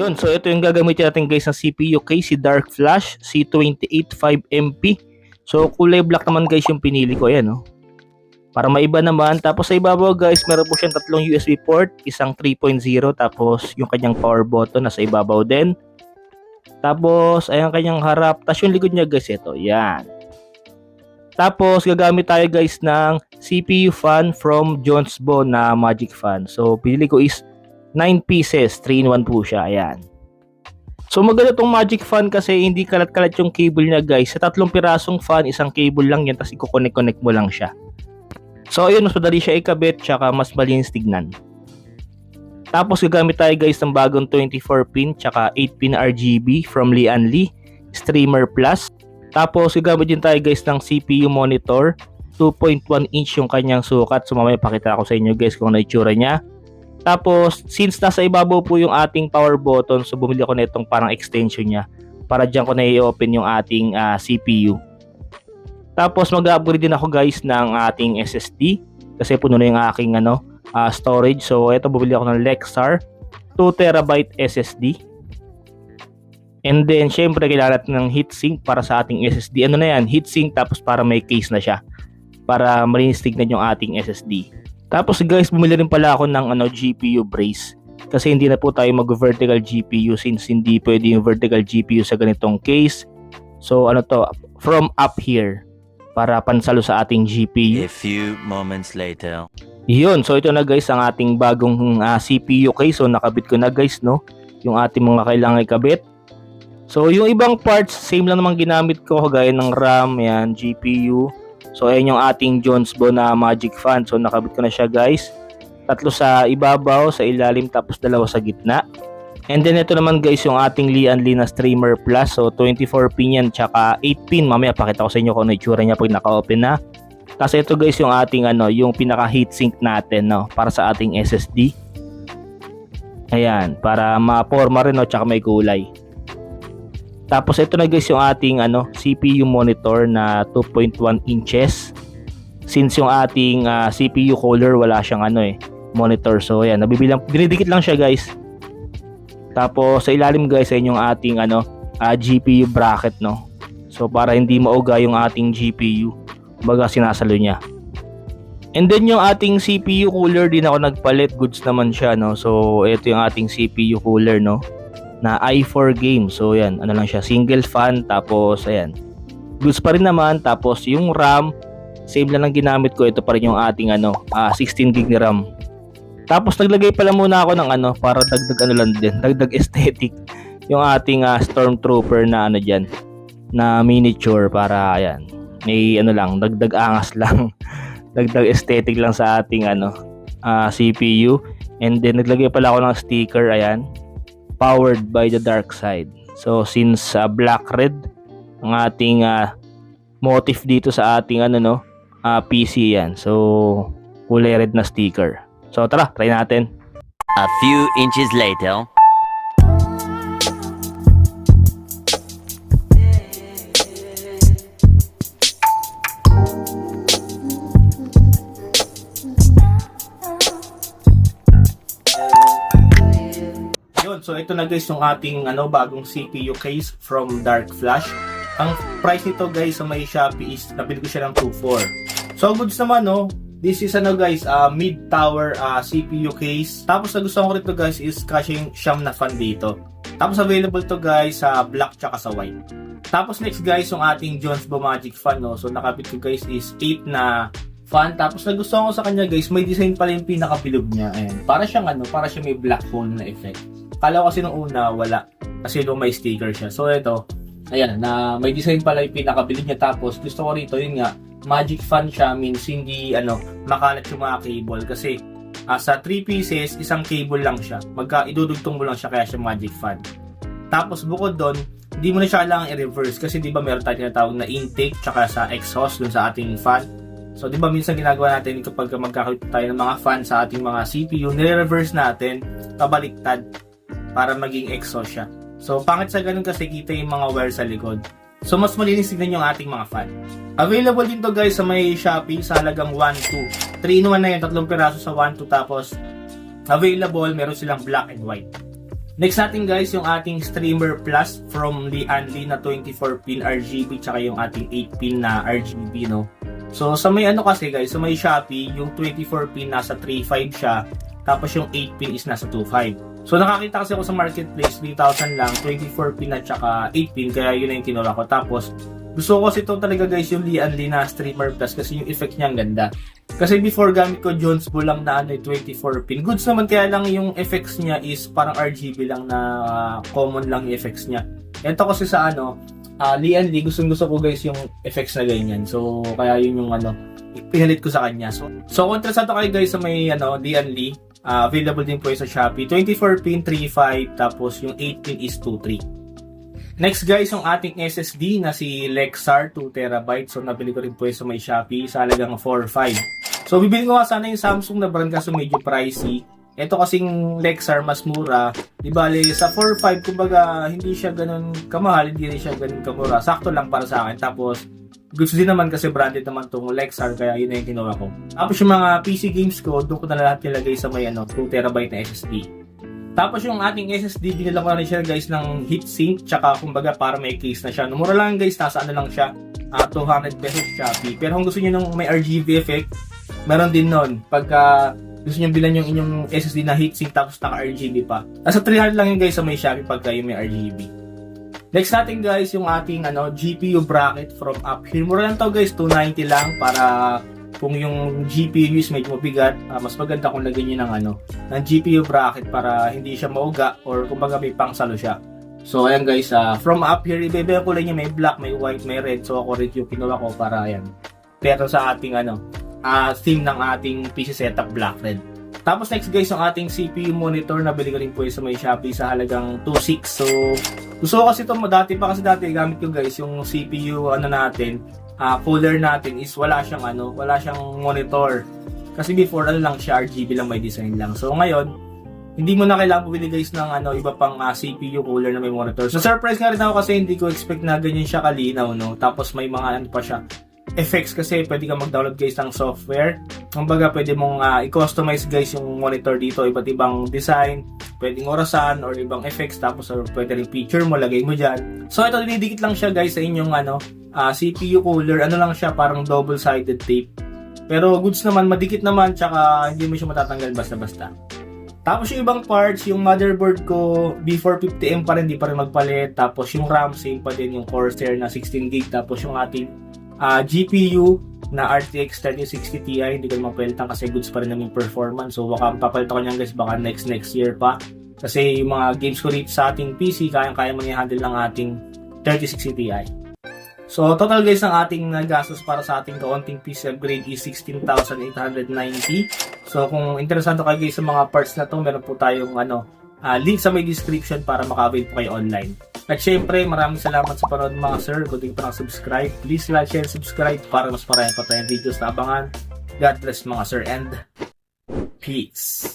Yun, so ito yung gagamitin natin guys na CPU case, si Dark Flash C285MP. So kulay black naman guys yung pinili ko, ayan, no? Para maiba naman. Tapos sa ibabaw guys, meron po siyang tatlong USB port, isang 3.0, tapos yung kanyang power button nasa ibabaw din. Tapos ayan kanyang harap, tapos yung likod niya guys, ito, yan. Tapos gagamit tayo guys ng CPU fan from Jonesbo na Magic Fan. So pinili ko is 9 pieces, 3-in-1 po siya, ayan. So maganda tong Magic Fan kasi hindi kalat-kalat yung cable niya guys. Sa tatlong pirasong fan, isang cable lang yan, tapos i-connect mo lang siya. So ayun, mas madali siya ikabit, tsaka mas malinis tignan. Tapos gagamit tayo guys ng bagong 24-pin, tsaka 8-pin RGB from Lianli Streamer Plus. Tapos gagamit din tayo guys ng CPU monitor, 2.1 inch yung kanyang sukat. So mamaya pakita ko sa inyo guys kung ano itsura niya. Tapos, since nasa ibabaw po yung ating power button, so bumili ako na itong parang extension niya para dyan ko na i-open yung ating CPU. Tapos, mag-upgrade din ako guys ng ating SSD kasi puno na yung aking storage. So, ito bumili ako ng Lexar 2TB SSD. And then, syempre, kailangan natin ng heatsink para sa ating SSD. Ano na yan? Heatsink tapos para may case na siya para malinis tignan yung ating SSD. Tapos guys, bumili rin pala ako ng GPU brace kasi hindi na po tayo mag-vertical GPU since hindi pwede yung vertical GPU sa ganitong case. So from up here para pansalo sa ating GPU. A few moments later. Yun, so ito na guys ang ating bagong CPU case. So nakabit ko na guys, no, yung ating mga kailangan ikabit. So yung ibang parts same lang naman ginamit ko, kagaya ng RAM, yan, GPU. So ayan yung ating Jonesbo na Magic Fan. So nakabit ko na siya guys. Tatlo sa ibabaw, sa ilalim, tapos dalawa sa gitna. And then ito naman guys yung ating Lianli na Streamer Plus. So 24-pin yan, tsaka 8-pin. Mamaya pakita ko sa inyo kung ano itsura niya pag naka-open na. Tapos ito guys yung ating yung pinaka heatsink natin, no, para sa ating SSD. Ayan, para ma-forma rin, no, tsaka may kulay. Tapos ito na guys yung ating CPU monitor na 2.1 inches. Since yung ating CPU cooler wala siyang monitor. So ayan, dinidikit lang siya guys. Tapos sa ilalim guys ay yung ating GPU bracket, no. So para hindi mauga yung ating GPU, baga sinasalo niya. And then yung ating CPU cooler din ako nagpalit, goods naman siya, no. So ito yung ating CPU cooler, no, na i4 game. So yan, lang siya, single fan. Tapos ayan, goods pa rin naman. Tapos yung RAM, same lang ang ginamit ko. Ito pa rin yung ating 16 gig RAM. Tapos naglagay pala muna ako ng para dagdag lang din, dagdag aesthetic, yung ating Stormtrooper na diyan na miniature, para ayan, may lang, dagdag angas lang dagdag aesthetic lang sa ating CPU. And then naglagay pala ako ng sticker, ayan, powered by the dark side. So since black red ang ating motif dito sa ating PC, yan. So kulay red na sticker. So tara, try natin. A few inches later. So ito na guys yung ating bagong CPU case from Dark Flash. Ang price nito guys sa may Shopee is nabili ko siya ng 2.4. So goods naman, no. This is guys, mid-tower CPU case. Tapos nagustuhan ko rito guys is kasi siyam na fan dito. Tapos available to guys sa black tsaka sa white. Tapos next guys yung ating Jonesbo Magic Fan, no. So nakabit ko guys is 8 na fan. Tapos nagustuhan ko sa kanya guys, may design pala yung pinakabilog niya. Ayan. Para siyang para siyang may black hole na effect. Kala ko kasi nung una wala, kasi doon may sticker siya. So ito, ayan, na may design pala yung pinakabilog niya. Tapos gusto ko rito, yun nga, Magic Fan siya, means hindi makalat yung mga cable. Kasi sa 3 pieces, isang cable lang siya. Idudugtong mo lang siya, kaya siya Magic Fan. Tapos bukod doon, hindi mo na siya kailangan i-reverse. Kasi di ba meron tayo tinatawag na intake tsaka sa exhaust dun sa ating fan. So di ba minsan ginagawa natin kapag magkakabit tayo ng mga fan sa ating mga CPU, nire-reverse natin, pabaliktad, para maging exhaust siya. So pangit sa ganun kasi kita yung mga wire sa likod. So mas malinis tignan yung ating mga fan. Available din to guys sa may Shopee sa halagang 1.2. 3-in-1 na yun, tatlong piraso sa 1.2. Tapos available, meron silang black and white. Next natin guys, yung ating Streamer Plus from Lianli na 24-pin RGB tsaka yung ating 8-pin na RGB, no. So sa may ano kasi guys, sa may Shopee, yung 24-pin nasa 3.5 siya, tapos yung 8-pin is nasa 2.5. So nakakita kasi ako sa marketplace, 3,000 lang, 24-pin at tsaka 8-pin, kaya yun na yung kinuha ko. Tapos gusto ko kasi ito talaga guys, yung Lianli na Streamer Plus kasi yung effect niya ang ganda. Kasi before gamit ko Jones Bull lang na 24-pin. Goods naman, kaya lang yung effects niya is parang RGB lang na common lang yung effects niya. Ito kasi sa Lianli, gustong ko guys yung effects na ganyan. So kaya yun yung pinalit ko sa kanya. So kung interesado kayo guys sa may Lianli, available din po yung sa Shopee. 24-pin 3.5, tapos yung 8-pin is 2.3. Next guys, yung ating SSD na si Lexar 2TB. So nabili ko rin po yung sa may Shopee sa halagang 4.5. So bibili ko nga sana yung Samsung na brand kasi medyo pricey. Ito kasing Lexar mas mura. Di bale sa 4.5 kumbaga hindi siya ganun kamahal, hindi rin siya ganun kamura. Sakto lang para sa akin. Tapos gusto din naman kasi branded naman tong Lexar, kaya yun na yung kinuha ko. Tapos yung mga PC games ko, doon ko na lahat nilagay sa may 2TB na SSD. Tapos yung ating SSD, binila ko na rin siya guys ng heatsink, tsaka kumbaga para may case na siya. Mura lang guys, nasa lang siya, 200 pesos Shopee. Pero kung gusto niyo ng may RGB effect, meron din nun. Pagka gusto niyo bilan yung inyong SSD na heatsink tapos naka RGB pa. Nasa 300 lang yun guys sa may Shopee pagka yung may RGB. Next natin guys, yung ating GPU bracket from Uphill. Mura lang to guys, 290 lang para kung yung GPU is medyo mabigat, mas maganda kung lagyan nyo ng GPU bracket para hindi siya mauga or kumbaga may pangsalo siya. So ayan guys, from up here, iba-iba yung kulay niya, may black, may white, may red. So ako rin yung kinuha ko para ayan. Pero sa ating theme ng ating PC setup, black red. Tapos next guys, yung ating CPU monitor, nabili ko rin po sa may Shopee sa halagang 2.6. So gusto ko kasi ito, dati gamit ko guys yung CPU natin, cooler natin is wala siyang monitor. Kasi before lang siya, RGB lang, may design lang. So ngayon, hindi mo na kailangan bumili guys ng iba pang CPU cooler na may monitor. So surprise nga rin ako kasi hindi ko expect na ganyan siya kalinaw, no. Tapos may mga pa siya effects kasi pwede kang mag-download guys ng software. Kumbaga pwede mong i-customize guys yung monitor dito, iba't ibang design, pwedeng orasan or ibang effects, tapos or pwede rin picture mo, lagay mo dyan. So ito, dinidikit lang siya guys sa inyong CPU cooler, lang siya, parang double-sided tape. Pero goods naman, madikit naman, tsaka hindi mo siya matatanggal basta-basta. Tapos yung ibang parts, yung motherboard ko, B450M pa rin, di pa rin magpalit. Tapos yung RAM, same pa din, yung Corsair na 16GB. Tapos yung ating GPU na RTX 3060 Ti, hindi ko mapalitan kasi goods pa rin namin performance. So baka papalitan ko niyan guys, baka next year pa. Kasi yung mga games ko rito sa ating PC, kaya mo i-handle ng ating 3060 Ti. So total guys ng ating gastos para sa ating kaunting PC upgrade is 16,890. So kung interesado kayo guys sa mga parts na to, meron po tayong link sa may description para maka-avail po kayo online. At syempre, maraming salamat sa panood mga sir. Kung di pa subscribe, please like, share, subscribe para mas marami pa tayong videos na abangan. God bless mga sir and peace.